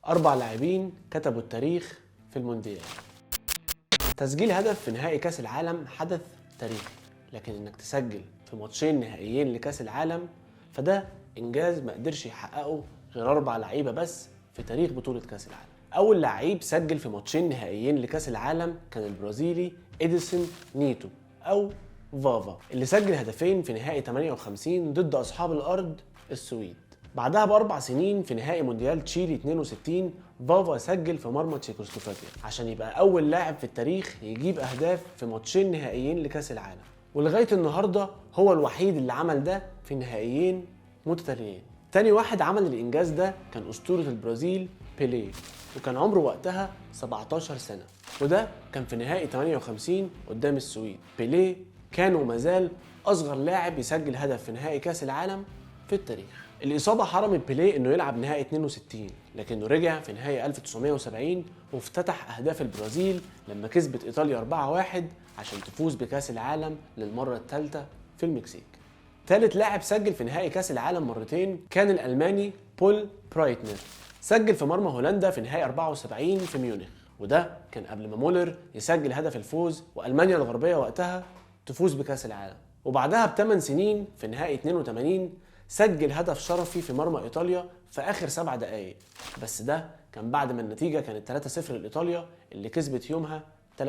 4 لاعبين كتبوا التاريخ في المونديال. تسجيل هدف في نهائي كأس العالم حدث تاريخي، لكن انك تسجل في ماتشين نهائيين لكأس العالم فده انجاز ما قدرش يحققه غير 4 لعيبه بس في تاريخ بطولة كأس العالم. اول لعيب سجل في ماتشين نهائيين لكأس العالم كان البرازيلي إديسون نيتو او فافا، اللي سجل هدفين في نهائي 58 ضد اصحاب الارض السويد. بعدها ب4 سنين في نهائي مونديال تشيلي 62 فافا سجل في مرمى تشيكوسلوفاكيا عشان يبقى اول لاعب في التاريخ يجيب اهداف في ماتشين نهائيين لكأس العالم، ولغايه النهارده هو الوحيد اللي عمل ده في نهائيين متتاليين. تاني واحد عمل الانجاز ده كان اسطوره البرازيل بيليه، وكان عمره وقتها 17 سنه، وده كان في نهائي 58 قدام السويد. بيليه كان وما زال اصغر لاعب يسجل هدف في نهائي كأس العالم في التاريخ. الإصابة حرمت بيليه إنه يلعب نهائي 62، لكنه رجع في نهائي 1970 وافتتح أهداف البرازيل لما كسبت إيطاليا 4-1 عشان تفوز بكأس العالم للمرة الثالثة في المكسيك. ثالث لاعب سجل في نهائي كأس العالم مرتين كان الألماني بول برايتنر، سجل في مرمى هولندا في نهائي 74 في ميونخ، وده كان قبل ما مولر يسجل هدف الفوز وألمانيا الغربية وقتها تفوز بكأس العالم. وبعدها ب8 سنين في نهائي 82 سجل هدف شرفي في مرمى إيطاليا في آخر 7 دقايق، بس ده كان بعد ما النتيجة كانت 3-0 لإيطاليا اللي كسبت يومها 3-1.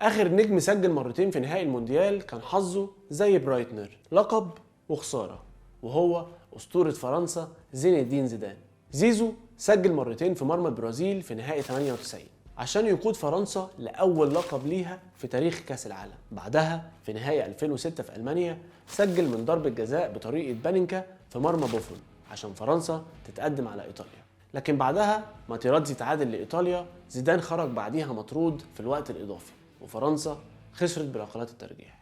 آخر نجم سجل مرتين في نهائي المونديال كان حظه زي برايتنر، لقب وخسارة، وهو أسطورة فرنسا زين الدين زيدان. زيزو سجل مرتين في مرمى البرازيل في نهائي 98 عشان يقود فرنسا لأول لقب ليها في تاريخ كأس العالم. بعدها في نهائي 2006 في ألمانيا سجل من ضربة جزاء بطريقة بانينكا في مرمى بوفون عشان فرنسا تتقدم على إيطاليا، لكن بعدها ماتيراتزي تعادل لإيطاليا، زيدان خرج بعديها مطرود في الوقت الإضافي، وفرنسا خسرت بركلات الترجيح.